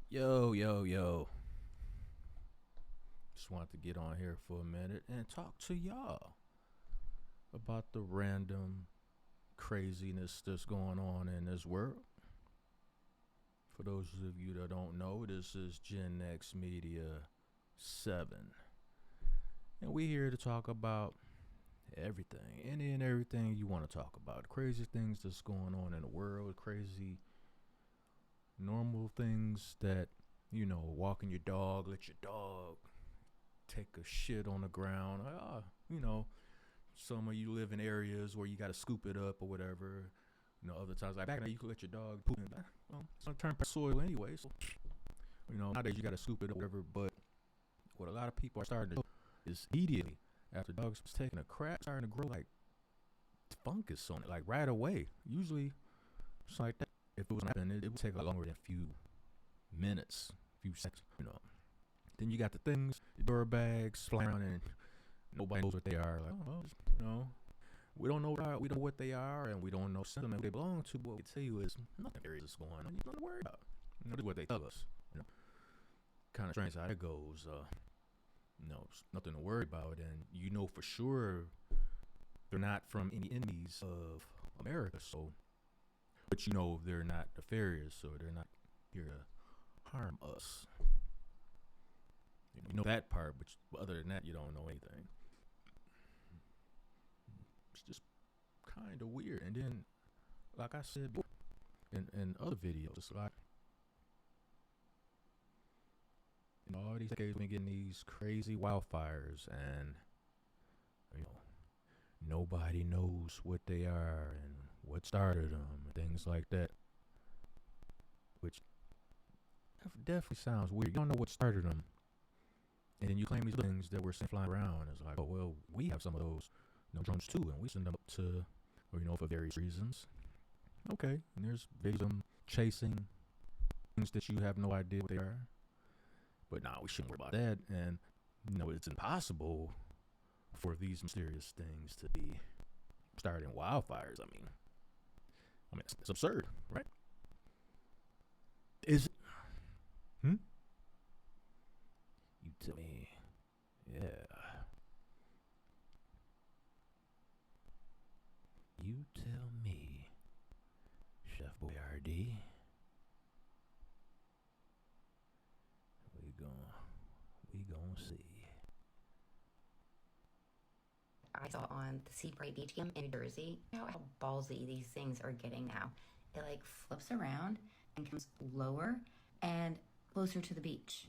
Yo, yo, yo. Just wanted to get on here for a minute and talk to y'all about the random craziness that's going on in this world. For those of you that don't know, this is Gen X Media 7. And we're here to talk about everything, any and everything you want to talk about. Crazy things that's going on in the world, crazy normal things that, walking your dog, let your dog take a shit on the ground. Some of you live in areas where you got to scoop it up or whatever. Other times, like back then, you could let your dog poop in. Well, it's going to turn soil anyway. So, nowadays you got to scoop it up or whatever. But what a lot of people are starting to do is immediately after dogs taking a crap, starting to grow like fungus on it, like right away. Usually, it's like that. If it was happening, it would take a lot longer than a few minutes, a few seconds. Then you got the things, the door bags flying around, and nobody knows what they are. Like, we don't know what they are, and we don't know what they belong to. But what we tell you is nothing there is going on. You don't worry about. This is what they tell us. Kind of strange how it goes. It's nothing to worry about, and for sure they're not from any enemies of America. So, but they're not nefarious, so they're not here to harm us. You know that part, but other than that, you don't know anything. It's just kind of weird. And then, like I said before, in other videos, it's like, all these days we've been getting these crazy wildfires, and nobody knows what they are and what started them, and things like that. Which definitely sounds weird. You don't know what started them, and then you claim these things that we're seeing flying around. It's like, oh well, we have some of those drones too, and we send them up to, for various reasons. Okay, and there's videos of them chasing things that you have no idea what they are. But we shouldn't worry about that. And it's impossible for these mysterious things to be starting wildfires. I mean, it's absurd, right? Is it? You tell me. Yeah. You tell me, Chef Boyardee. We gonna see. I saw on the Seabright Beach Cam in New Jersey how ballsy these things are getting now. It like flips around and comes lower and closer to the beach.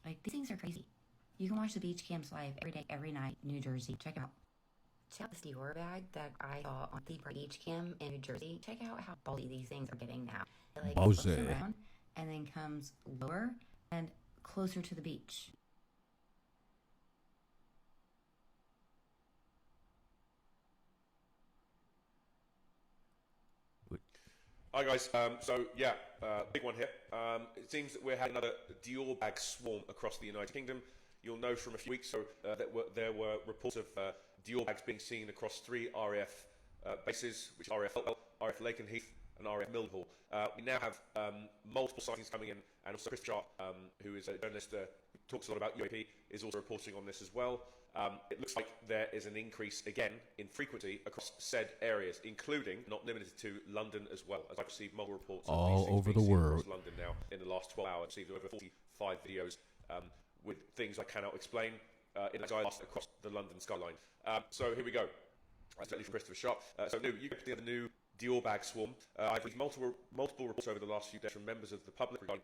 Like, these things are crazy. You can watch the beach cams live every day, every night, New Jersey. Check out this Dior bag that I saw on the beach cam in New Jersey. Check out how ballsy these things are getting now. It like flips around and then comes lower and closer to the beach. Hi guys, big one here. It seems that we're having another Dior bag swarm across the United Kingdom. You'll know from a few weeks ago that there were reports of Dior bags being seen across 3 RAF bases, which are RAF Lakenheath and RAF Mildenhall. We now have multiple sightings coming in, and also Chris Sharp, who is a journalist who talks a lot about UAP, is also reporting on this as well. It looks like there is an increase again in frequency across said areas, including, not limited to, London as well, as I've received multiple reports all over the world across London now. In the last 12 hours, I've received over 45 videos with things I cannot explain in across the London skyline. So here we go. Directly from Christopher Sharp. You get the new Dior bag swarm. I've read multiple reports over the last few days from members of the public regarding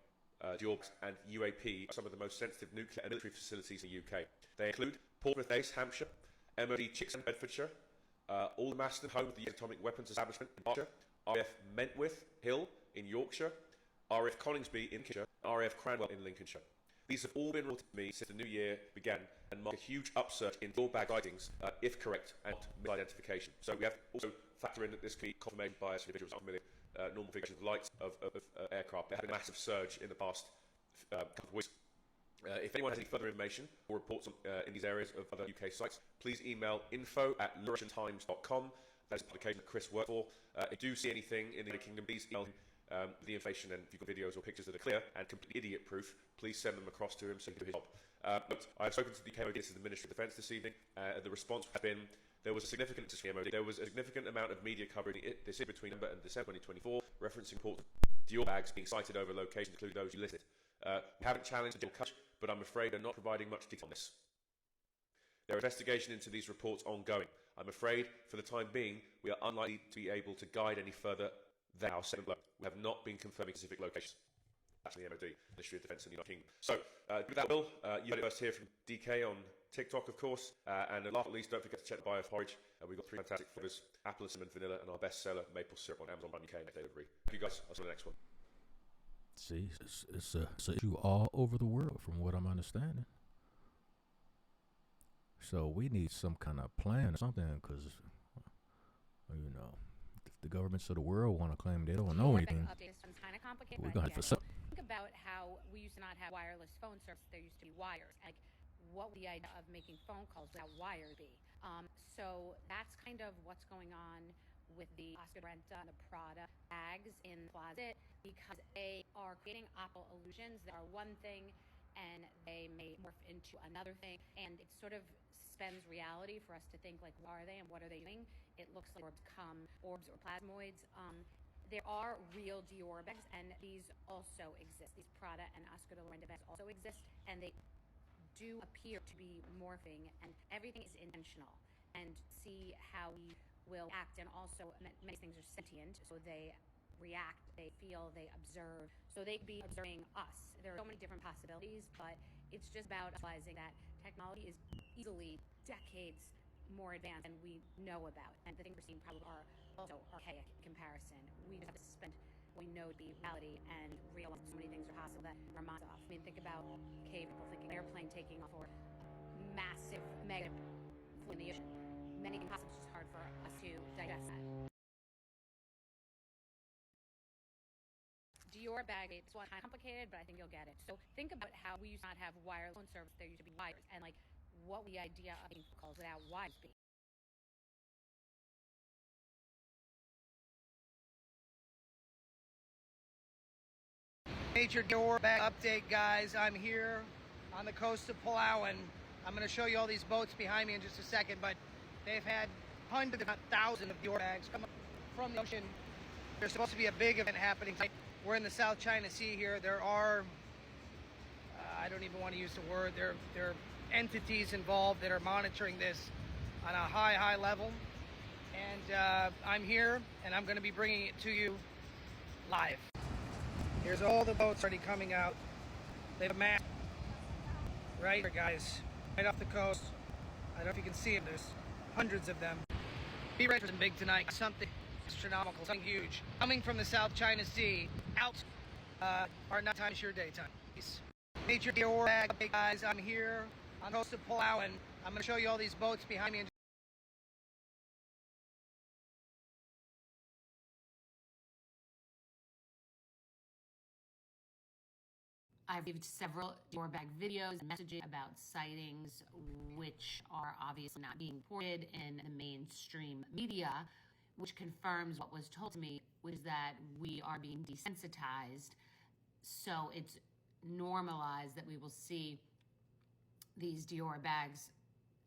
Dior and UAP, some of the most sensitive nuclear and military facilities in the UK. They include Portsmouth Base, Hampshire, MOD Chixon, Bedfordshire, Aldermaston, home of the Atomic Weapons Establishment in Berkshire, RAF Mentwith Hill in Yorkshire, RAF Coningsby in Lincolnshire, and RAF Cranwell in Lincolnshire. These have all been reported to me since the new year began and mark a huge upsurge in Dior bag sightings, if correct, and misidentification. So we have to also factor in that this can be confirmation bias for individuals unfamiliar normal figures of light of aircraft. There has been a massive surge in the past couple of weeks. If anyone has any further information or reports in these areas of other UK sites, please email info@luratiantimes.com. That is the publication that Chris worked for. If you do see anything in the United Kingdom, please email him The information, and if you've got videos or pictures that are clear and completely idiot-proof, please send them across to him so he can do his job. But I've spoken to the DK, this is the Ministry of Defence this evening. The response has been there was a significant amount of media coverage this year between November and December 2024, referencing reports of Dior bags being cited over locations, including those you listed. We haven't challenged the Dior coverage, but I'm afraid they're not providing much detail on this. There are investigations into these reports ongoing. I'm afraid, for the time being, we are unlikely to be able to guide any further than our second blow. We have not been confirming specific locations. That's the MOD, Ministry of Defence in the United Kingdom. So, with that, Will, you heard it first here from DK on TikTok, of course. And last but not least, don't forget to check the bio of Porridge. We've got 3 fantastic flavours, apple, cinnamon, vanilla, and our bestseller, maple syrup, on Amazon UK next day delivery. Thank you guys. I'll see you on the next one. See, it's an issue all over the world, from what I'm understanding. So we need some kind of plan or something, because, you know, if the governments of the world want to claim they don't know anything, kind of complicated, we're going to have to. Think about how we used to not have wireless phone service. There used to be wires. Like, what would the idea of making phone calls without wires be? So that's kind of what's going on with the Oscar Brenta and the Prada bags in the closet, because they are creating optical illusions that are one thing and they may morph into another thing, and it sort of suspends reality for us to think, like, what are they and what are they doing? It looks like orbs or plasmoids. There are real Dior bags, and these also exist. These Prada and Oscar de la Renta bags also exist, and they do appear to be morphing, and everything is intentional. And see how we will act, and also many things are sentient, so they react, they feel, they observe, so they could be observing us. There are so many different possibilities, but it's just about realizing that technology is easily decades more advanced than we know about, and the things we're seeing probably are also archaic in comparison. We just have to suspend what we know to be reality and realize so many things are possible that our minds off. I mean, think about cave people thinking airplane taking off, or massive mega flew in the ocean. Many things possible, it's just hard for us to digest that. Dior bag, it's one kind of complicated, but I think you'll get it. So think about how we used to not have wireless phone service. There used to be wires, and like, what would the idea of making calls without wires be? Major Dior bag update, guys. I'm here on the coast of Palawan. I'm going to show you all these boats behind me in just a second, but they've had hundreds, if not thousands, of Dior bags come up from the ocean. There's supposed to be a big event happening tonight. We're in the South China Sea here. There are, I don't even want to use the word, there are entities involved that are monitoring this on a high level. And I'm here, and I'm going to be bringing it to you live. Here's all the boats already coming out. They have a map right here, guys, right off the coast. I don't know if you can see them. There's hundreds of them. Be ready for something big tonight. Something astronomical, something huge. Coming from the South China Sea, out our nighttime is your daytime. Major Dior bag update, guys. I'm here on the coast of Palawan. I'm going to show you all these boats behind me. I've received several Dior bag videos and messages about sightings which are obviously not being reported in the mainstream media, which confirms what was told to me, which is that we are being desensitized. So it's normalized that we will see these Dior bags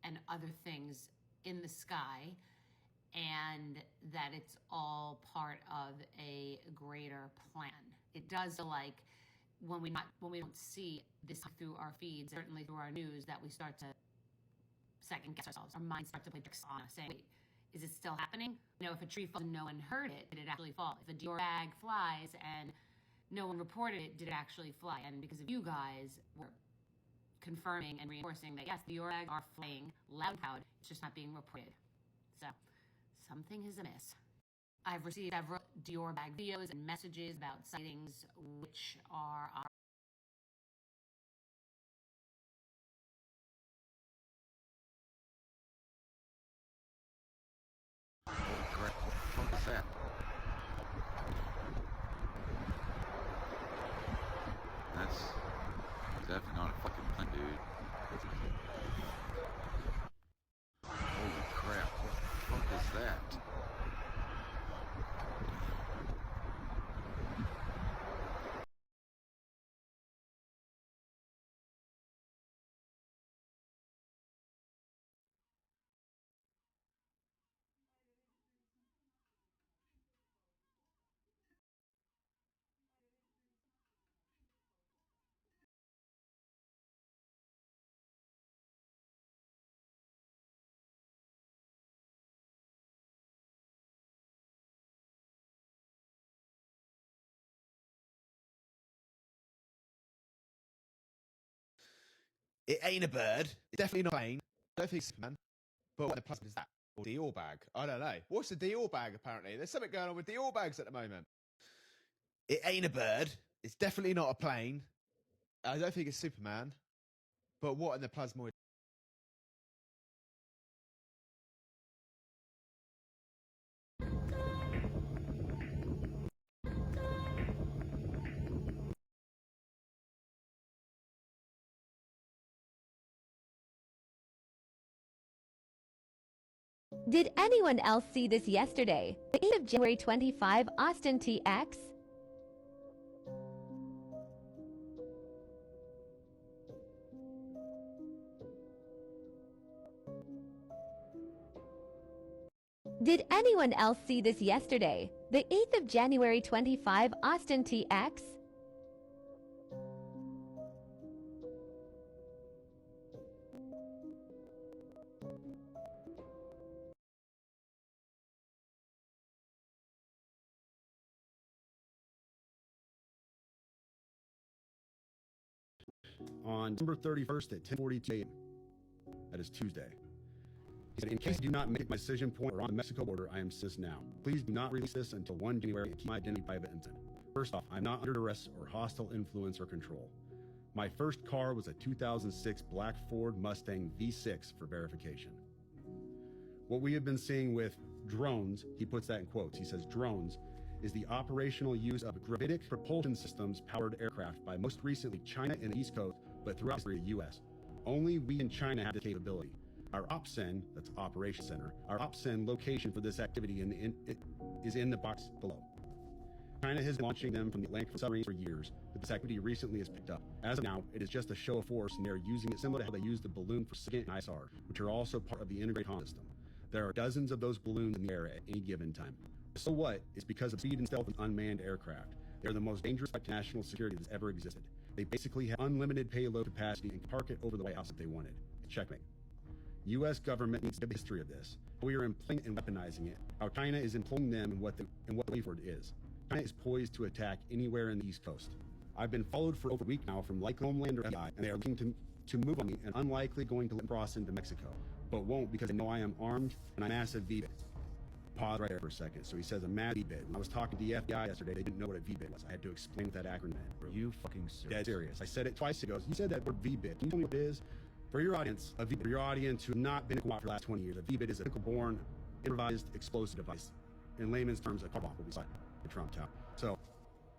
and other things in the sky, and that it's all part of a greater plan. It does feel like when we don't see this through our feeds, certainly through our news, that we start to second guess ourselves. Our minds start to play tricks on us, saying, wait, is it still happening? You know, if a tree falls and no one heard it, did it actually fall? If a Dior bag flies and no one reported it, did it actually fly? And because of you guys were confirming and reinforcing that, yes, the Dior bags are flying loud and loud, it's just not being reported. So something is amiss. I've received several Dior bag videos and messages about sightings which are Correct. What is that? That's definitely not a fucking plane, dude. Holy crap. What the fuck is that? It ain't a bird. It's definitely not a plane. I don't think it's Superman. But what the plastic is that? Or Dior bag? I don't know. What's the Dior bag, apparently? There's something going on with Dior bags at the moment. It ain't a bird. It's definitely not a plane. I don't think it's Superman. But what in the plasmoid? Did anyone else see this yesterday? The 8th of January 25, Austin TX? Did anyone else see this yesterday? The 8th of January 25, Austin TX? On December 31st at 10:42 a.m. That is Tuesday. He said, in case you do not make my decision point or on the Mexico border, I am this now. Please do not release this until 1 January and keep my identity private and sensitive. First off, I'm not under arrest or hostile influence or control. My first car was a 2006 black Ford Mustang V6 for verification. What we have been seeing with drones, he puts that in quotes, he says drones, is the operational use of gravitic propulsion systems powered aircraft by most recently China and the East Coast, but throughout history the U.S. Only we in China have the capability. Our OPSEN, that's Operation Center, our OPSEN location for this activity is in the box below. China has been launching them from the Atlantic submarines for years, but this activity recently has picked up. As of now, it is just a show of force, and they are using it similar to how they use the balloon for SIGINT and ISR, which are also part of the integrated comm system. There are dozens of those balloons in the air at any given time. So what? It's because of speed and stealth of unmanned aircraft. They are the most dangerous threat to national security that's ever existed. They basically have unlimited payload capacity and can park it over the White House if they wanted. Checkmate. U.S. government needs to have a history of this. We are employing and weaponizing it. How China is employing them and what the way forward is. China is poised to attack anywhere in the East Coast. I've been followed for over a week now from like Homeland or FBI, and they are looking to move on me and unlikely going to let me cross into Mexico, but won't because they know I am armed and I'm massive VBIT. Pause right there for a second. So he says a mad VBIT. When I was talking to the FBI yesterday, they didn't know what a VBIT was. I had to explain what that acronym meant. Are you fucking serious? Dead serious. I said it twice ago. You said that word VBIT. Can you tell me what it is? For your audience, a VBIT, for your audience who have not been in co-op for the last 20 years, a VBIT is a vehicle-borne, improvised explosive device. In layman's terms, a car bomb will be cited the Trump Tower. So,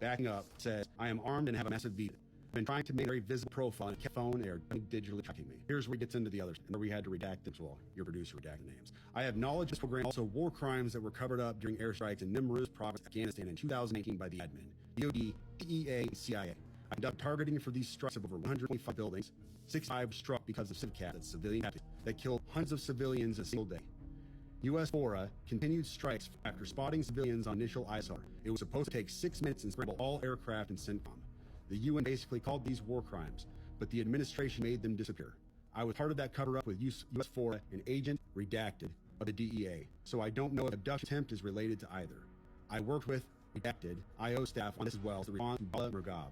backing up, says, I am armed and have a massive VBIT. I've been trying to make a very visible profile on a phone. They are digitally tracking me. Here's where he gets into the others, and where we had to redact them as well. Your producer redacted names. I have knowledge of this program, also war crimes that were covered up during airstrikes in Nimruz province, Afghanistan in 2018 by the admin, DOD, DEA, and CIA. I conduct targeting for these strikes of over 125 buildings, 65 struck because of civilian that's civilian tactics that killed hundreds of civilians in a single day. U.S. FORA continued strikes after spotting civilians on initial ISR. It was supposed to take 6 minutes and scramble all aircraft and CENTCOM. The UN basically called these war crimes, but the administration made them disappear. I was part of that cover-up with US FORA, an agent redacted of the DEA, so I don't know if abduction attempt is related to either. I worked with redacted IO staff on this as well as the response to Bala Murgab.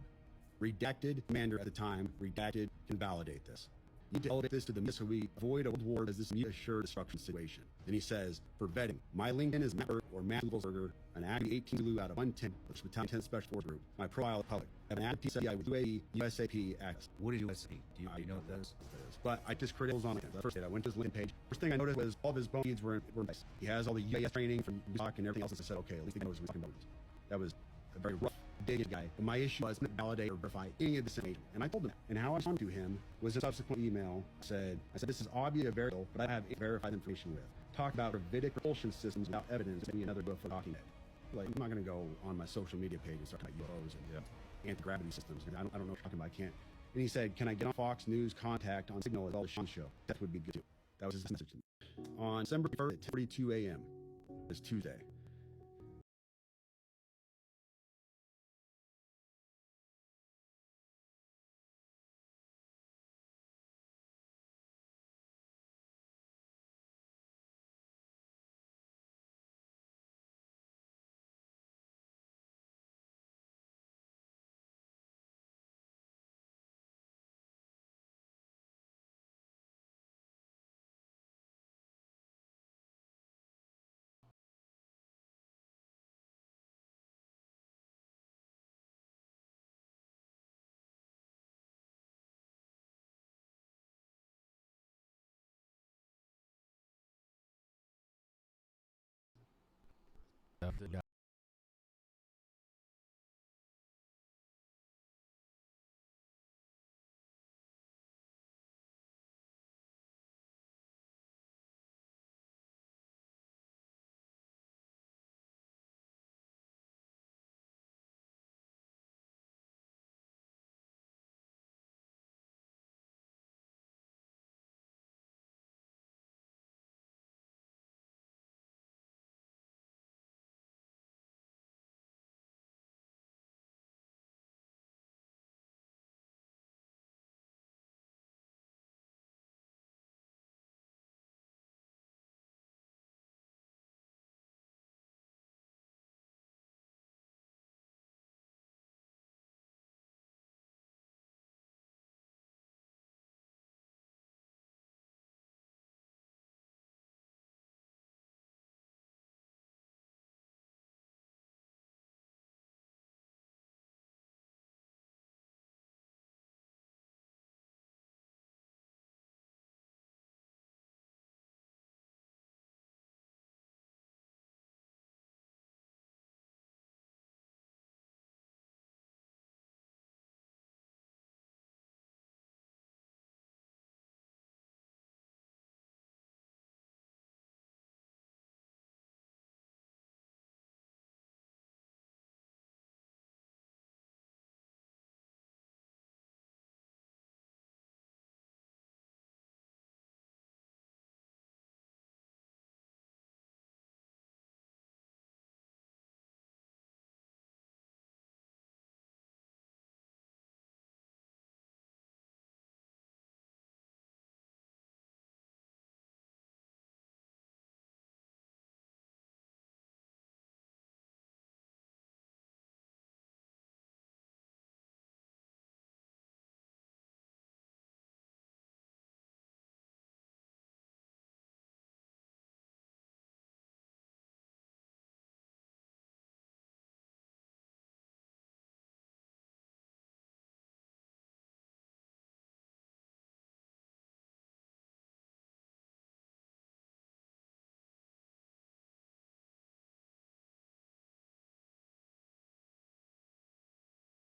Redacted commander at the time, redacted can validate this. You need to elevate this to the so we avoid a world war as this mutually assured destruction situation. Then he says, for vetting, my LinkedIn is Matt Berg or Matt Lugelsberger, an active 18 Zulu out of 110, which is the Battalion 10 Special Force Group. My profile is public. I have an active PCI with UAE, USAP access. What is USAP? Do you know what that is? But I just critical on it. The first day I went to his LinkedIn page. First thing I noticed was all of his bone beads were nice. He has all the UAS training from Uzbek and everything else. And I said, okay, at least he knows what he's talking about. That was a very rough dig guy. But my issue was not validate or verify any of this information. And I told him that. And how I responded to him was a subsequent email. I said, this is obviously a variable, but I have verified information with. Talk about gravitic propulsion systems without evidence of any another book for talking it. Like, I'm not going to go on my social media page and start talking about UFOs and anti-gravity systems. I don't know what you're talking about. I can't. And he said, can I get on Fox News Contact on Signal as all the Sean show? That would be good too. That was his message to me. On December 1st at 10:42 a.m. It's Tuesday.